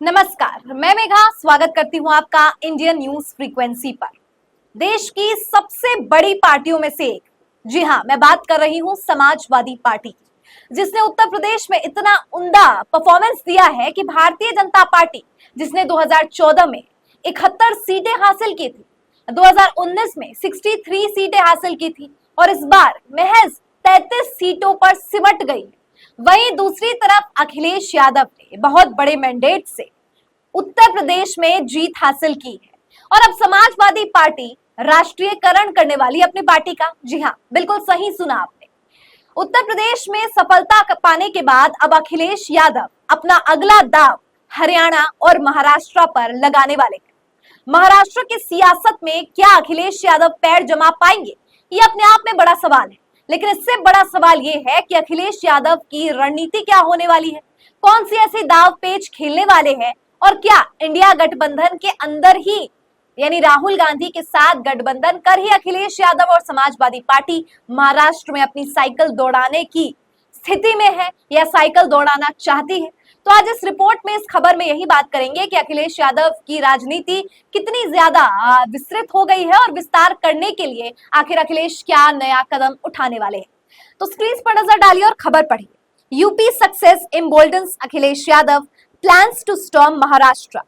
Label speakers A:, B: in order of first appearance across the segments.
A: नमस्कार, मैं मेघा स्वागत करती हूं आपका इंडियन न्यूज फ्रीक्वेंसी पर। देश की सबसे बड़ी पार्टियों में से एक, जी हां, मैं बात कर रही हूं समाजवादी पार्टी की, जिसने उत्तर प्रदेश में इतना उम्दा परफॉर्मेंस दिया है कि भारतीय जनता पार्टी, जिसने 2014 में 71 सीटें हासिल की थी, 2019 में 63 सीटें हासिल की थी और इस बार महज 33 सीटों पर सिमट गई। वहीं दूसरी तरफ अखिलेश यादव ने बहुत बड़े मैंडेट से उत्तर प्रदेश में जीत हासिल की है और अब समाजवादी पार्टी राष्ट्रीयकरण करने वाली अपनी पार्टी का। जी हां, बिल्कुल सही सुना आपने। उत्तर प्रदेश में सफलता पाने के बाद अब अखिलेश यादव अपना अगला दांव हरियाणा और महाराष्ट्र पर लगाने वाले हैं। महाराष्ट्र की सियासत में क्या अखिलेश यादव पैर जमा पाएंगे, ये अपने आप में बड़ा सवाल है, लेकिन इससे बड़ा सवाल ये है कि अखिलेश यादव की रणनीति क्या होने वाली है, कौन सी ऐसी दाव पेच खेलने वाले हैं और क्या इंडिया गठबंधन के अंदर ही यानी राहुल गांधी के साथ गठबंधन कर ही अखिलेश यादव और समाजवादी पार्टी महाराष्ट्र में अपनी साइकिल दौड़ाने की स्थिति में है या साइकिल दौड़ाना चाहती है। तो आज इस रिपोर्ट में, इस खबर में यही बात करेंगे कि अखिलेश यादव की राजनीति कितनी ज्यादा विस्तृत हो गई है और विस्तार करने के लिए आखिर अखिलेश क्या नया कदम उठाने वाले हैं। तो स्क्रीन पर नजर डालिए और खबर पढ़िए। UP success emboldens Akhilesh Yadav plans to storm Maharashtra.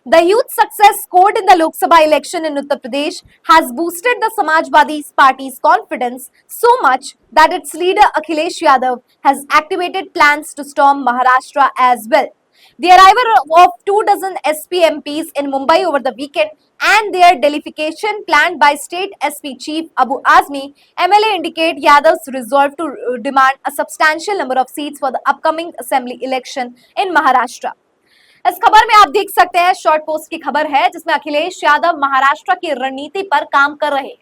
A: The huge success scored in the Lok Sabha election in Uttar Pradesh has boosted the Samajwadi Party's confidence so much that its leader Akhilesh Yadav has activated plans to storm Maharashtra as well. The arrival of 24 SP MPs in Mumbai over the weekend and their delegation planned by State SP Chief Abu Azmi MLA indicate Yadav's resolve to demand a substantial number of seats for the upcoming assembly election in Maharashtra. इस खबर में आप देख सकते हैं, short post की खबर है जिसमें अखिलेश यादव महाराष्ट्र की रणनीति पर काम कर रहे हैं।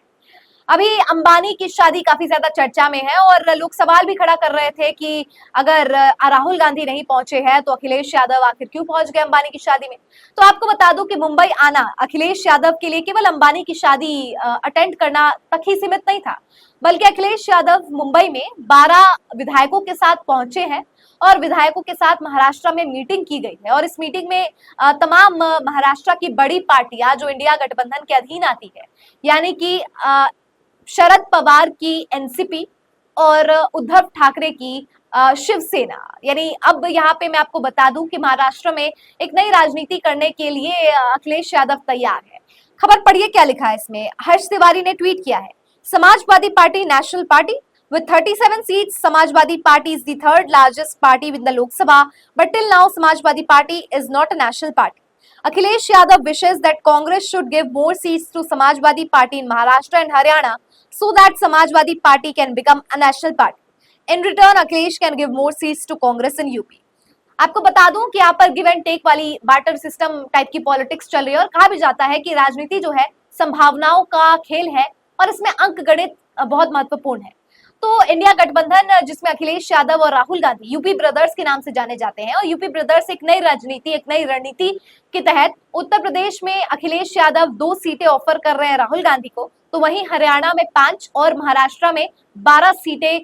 A: अभी अंबानी की शादी काफी ज्यादा चर्चा में है और लोग सवाल भी खड़ा कर रहे थे कि अगर राहुल गांधी नहीं पहुंचे हैं तो अखिलेश यादव आखिर क्यों पहुंच गए अंबानी की शादी में। तो आपको बता दूं कि मुंबई आना अखिलेश यादव के लिए केवल अंबानी की शादी अटेंड करना तक ही सीमित नहीं था, बल्कि अखिलेश यादव मुंबई में 12 विधायकों के साथ पहुंचे हैं और विधायकों के साथ महाराष्ट्र में मीटिंग की गई है और इस मीटिंग में तमाम महाराष्ट्र की बड़ी पार्टियां जो इंडिया गठबंधन के अधीन आती है, यानी कि शरद पवार की एनसीपी और उद्धव ठाकरे की शिवसेना, यानी अब यहाँ पे मैं आपको बता दूं कि महाराष्ट्र में एक नई राजनीति करने के लिए अखिलेश यादव तैयार है। खबर पढ़िए क्या लिखा है इसमें। हर्ष तिवारी ने ट्वीट किया है, Samajwadi party national party with 37 seats, Samajwadi Party is the third largest party in the Lok Sabha, but till now Samajwadi Party is not a national party. Akhilesh Yadav wishes that Congress should give more seats to Samajwadi Party in Maharashtra and Haryana so that Samajwadi Party can become a national party. In return, Akhilesh can give more seats to Congress in UP. आपको बता दूं कि यहाँ पर give and take वाली barter system type की politics चल रही है और कहा भी जाता है कि राजनीति जो है संभावनाओं का खेल है और इसमें अंक गणित बहुत महत्वपूर्ण है। तो इंडिया गठबंधन जिसमें अखिलेश यादव और राहुल गांधी यूपी ब्रदर्स के नाम से जाने जाते हैं और यूपी ब्रदर्स एक नई राजनीति, एक नई रणनीति के तहत उत्तर प्रदेश में अखिलेश यादव 2 सीटें ऑफर कर रहे हैं राहुल गांधी को, तो वहीं हरियाणा में 5 और महाराष्ट्र में 12 सीटें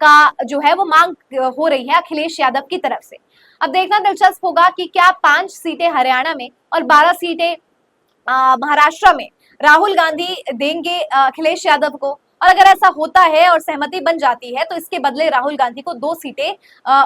A: का जो है वो मांग हो रही है अखिलेश यादव की तरफ से। अब देखना दिलचस्प होगा कि क्या 5 सीटें हरियाणा में और 12 सीटें महाराष्ट्र में राहुल गांधी देंगे अखिलेश यादव को, और अगर ऐसा होता है और सहमति बन जाती है तो इसके बदले राहुल गांधी को 2 सीटें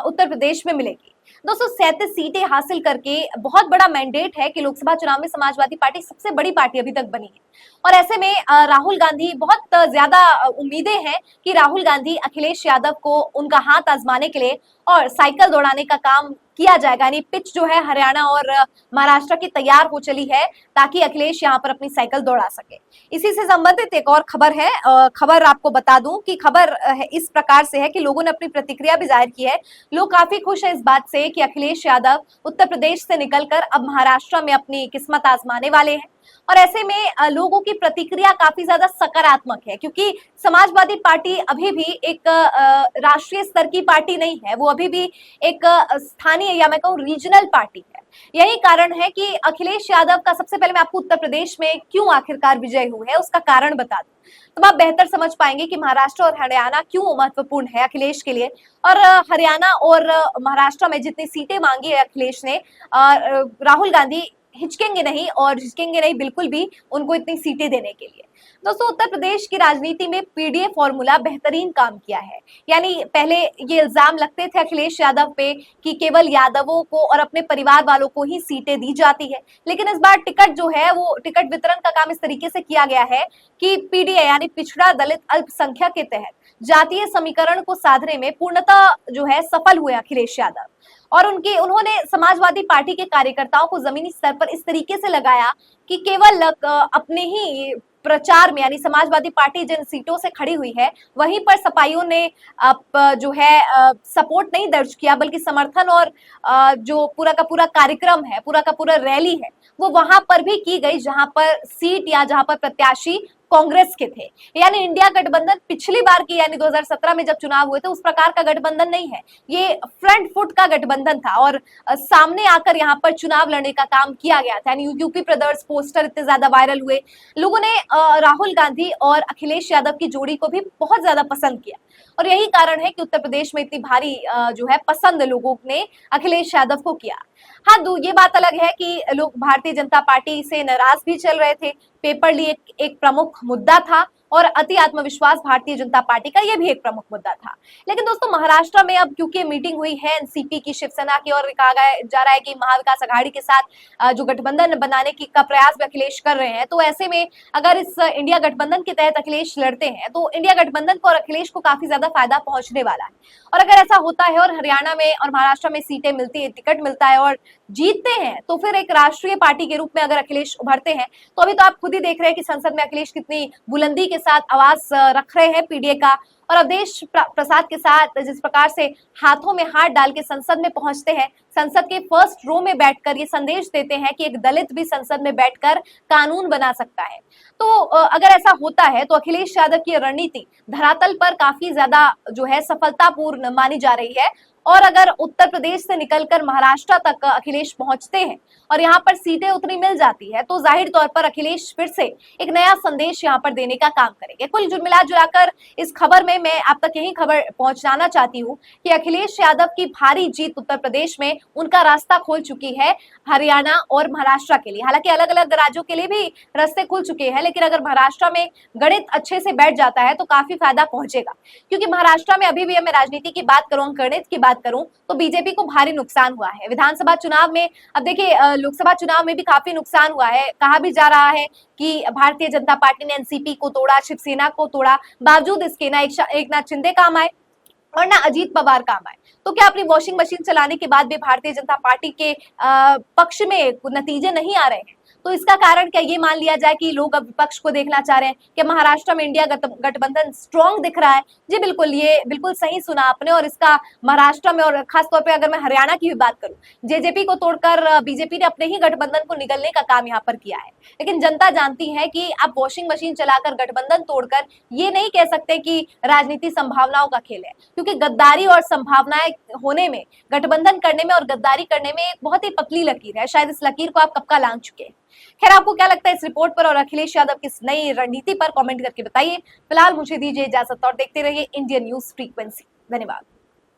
A: उत्तर प्रदेश में मिलेगी। 237 सीटें हासिल करके बहुत बड़ा मैंडेट है कि लोकसभा चुनाव में समाजवादी पार्टी सबसे बड़ी पार्टी अभी तक बनी है और ऐसे में राहुल गांधी, बहुत ज्यादा उम्मीदें हैं कि राहुल गांधी अखिलेश यादव को उनका हाथ आजमाने के लिए और साइकिल दौड़ाने का काम किया जाएगा, यानी पिच जो है हरियाणा और महाराष्ट्र की तैयार हो चली है ताकि अखिलेश यहाँ पर अपनी साइकिल दौड़ा सके। इसी से संबंधित एक और खबर है, खबर आपको बता दूं कि खबर इस प्रकार से है कि लोगों ने अपनी प्रतिक्रिया भी जाहिर की है। लोग काफी खुश हैं इस बात से कि अखिलेश यादव उत्तर प्रदेश से निकलकर अब महाराष्ट्र में अपनी किस्मत आजमाने वाले हैं और ऐसे में लोगों की प्रतिक्रिया काफी ज्यादा सकारात्मक है, क्योंकि समाजवादी पार्टी अभी भी एक राष्ट्रीय स्तर की पार्टी नहीं है, वो अभी भी एक स्थानीय या मैं कहूँ रीजनल पार्टी है। यही कारण है कि अखिलेश यादव का, सबसे पहले मैं आपको उत्तर प्रदेश में क्यों आखिरकार विजय हुई है उसका कारण बता दूं, तो आप बेहतर समझ पाएंगे कि महाराष्ट्र और हरियाणा क्यों महत्वपूर्ण है अखिलेश के लिए। और हरियाणा और महाराष्ट्र में जितनी सीटें मांगी है अखिलेश ने, राहुल गांधी हिचकेंगे नहीं, और हिचकेंगे नहीं बिल्कुल भी उनको इतनी सीटें देने के लिए। दोस्तों, उत्तर प्रदेश की राजनीति में पीडीए फॉर्मूला बेहतरीन काम किया है। यानी पहले ये इल्जाम लगते थे अखिलेश यादव पे कि केवल यादवों को और अपने परिवार वालों को ही सीटें दी जाती है, लेकिन इस बार टिकट जो है वो टिकट वितरण का काम इस तरीके से किया गया है कि पीडीए यानी पिछड़ा दलित अल्पसंख्यक के तहत जातीय समीकरण को साधने में पूर्णतः जो है सफल हुए अखिलेश यादव। और उन्होंने समाजवादी पार्टी के कार्यकर्ताओं को जमीनी स्तर पर इस तरीके से लगाया कि केवल अपने ही प्रचार में, यानी समाजवादी पार्टी जिन सीटों से खड़ी हुई है वहीं पर सपाइयों ने जो है सपोर्ट नहीं दर्ज किया, बल्कि समर्थन और जो पूरा का पूरा कार्यक्रम है, पूरा का पूरा रैली है, वो वहां पर भी की गई जहां पर सीट या जहां पर प्रत्याशी कांग्रेस के थे। यानी इंडिया गठबंधन पिछली बार की, यानी 2017 में जब चुनाव हुए थे उस प्रकार का गठबंधन नहीं है, ये फ्रंट फुट का गठबंधन था और सामने आकर यहाँ पर चुनाव लड़ने का काम किया गया था। यानी यूपी ब्रदर्स पोस्टर इतने ज्यादा वायरल हुए, लोगों ने राहुल गांधी और अखिलेश यादव की जोड़ी को भी बहुत ज्यादा पसंद किया, और यही कारण है कि उत्तर प्रदेश में इतनी भारी जो है पसंद लोगों ने अखिलेश यादव को किया। हाँ, ये बात अलग है कि लोग भारतीय जनता पार्टी से नाराज भी चल रहे थे। पेपर लीक एक प्रमुख मुद्दा था और अति आत्मविश्वास भारतीय जनता पार्टी का, यह भी एक प्रमुख मुद्दा था। लेकिन दोस्तों, महाराष्ट्र में अब क्योंकि मीटिंग हुई है एनसीपी की, शिवसेना की, और कहा जा रहा है कि महाविकास आघाड़ी के साथ जो गठबंधन बनाने की का प्रयास भी अखिलेश कर रहे हैं, तो ऐसे में अगर इस इंडिया गठबंधन के तहत अखिलेश लड़ते हैं तो इंडिया गठबंधन को और अखिलेश को काफी ज्यादा फायदा पहुंचने वाला है। और अगर ऐसा होता है और हरियाणा में और महाराष्ट्र में सीटें मिलती है, टिकट मिलता है और जीतते हैं, तो फिर एक राष्ट्रीय पार्टी के रूप में अगर अखिलेश उभरते हैं, तो अभी तो आप खुद ही देख रहे हैं कि संसद में अखिलेश कितनी बुलंदी के साथ आवाज रख रहे हैं पीडीए का, और अवधेश प्रसाद के साथ जिस प्रकार से हाथों में हाथ डाल के संसद में पहुंचते हैं, संसद के फर्स्ट रो में बैठकर ये संदेश देते हैं कि एक दलित भी संसद में बैठकर कानून बना सकता है। तो अगर ऐसा होता है तो अखिलेश यादव की रणनीति धरातल पर काफी ज्यादा जो है सफलतापूर्ण मानी जा रही है। और अगर उत्तर प्रदेश से निकलकर महाराष्ट्र तक अखिलेश पहुंचते हैं और यहाँ पर सीटें उतनी मिल जाती है, तो जाहिर तौर पर अखिलेश फिर से एक नया संदेश यहाँ पर देने का काम करेंगे। कुल मिला जुलाकर इस खबर में मैं आप तक यही खबर पहुंचाना चाहती हूँ कि अखिलेश यादव की भारी जीत उत्तर प्रदेश में उनका रास्ता खोल चुकी है हरियाणा और महाराष्ट्र के लिए। हालांकि अलग अलग राज्यों के लिए भी रास्ते खुल चुके हैं, लेकिन अगर महाराष्ट्र में गणित अच्छे से बैठ जाता है तो काफी फायदा पहुंचेगा, क्योंकि महाराष्ट्र में अभी भी, मैं राजनीति की बात करूं, गणित की बात करूं, तो बीजेपी को भारी नुकसान हुआ है विधानसभा चुनाव में। अब देखिए, लोकसभा चुनाव में भी काफी नुकसान हुआ है। कहा भी जा रहा है कि भारतीय जनता पार्टी ने एनसीपी को तोड़ा, शिवसेना को तोड़ा, बावजूद इसके ना एक नाथ शिंदे काम आए और ना अजीत पवार काम आए। तो क्या अपनी वॉशिंग मशीन चलाने के बाद भी भारतीय जनता पार्टी के पक्ष में नतीजे नहीं आ रहे हैं? तो इसका कारण क्या ये मान लिया जाए कि लोग अब विपक्ष को देखना चाह रहे हैं कि महाराष्ट्र में इंडिया गठबंधन स्ट्रॉन्ग दिख रहा है? जी बिल्कुल, ये बिल्कुल सही सुना आपने। और इसका महाराष्ट्र में और खासतौर पे अगर मैं हरियाणा की भी बात करूं, जेजेपी को तोड़कर बीजेपी ने अपने ही गठबंधन को निगलने का काम यहाँ पर किया है। लेकिन जनता जानती है कि आप वॉशिंग मशीन चलाकर गठबंधन तोड़कर ये नहीं कह सकते कि राजनीति संभावनाओं का खेल है, क्योंकि गद्दारी और संभावनाएं होने में, गठबंधन करने में और गद्दारी करने में एक बहुत ही पतली लकीर है। शायद इस लकीर को आप कब का लांघ चुके हैं। खैर, आपको क्या लगता है इस रिपोर्ट पर और अखिलेश यादव की इस नई रणनीति पर? कमेंट करके बताइए। फिलहाल मुझे दीजिए इजाजत और देखते रहिए इंडियन न्यूज फ्रीक्वेंसी। धन्यवाद।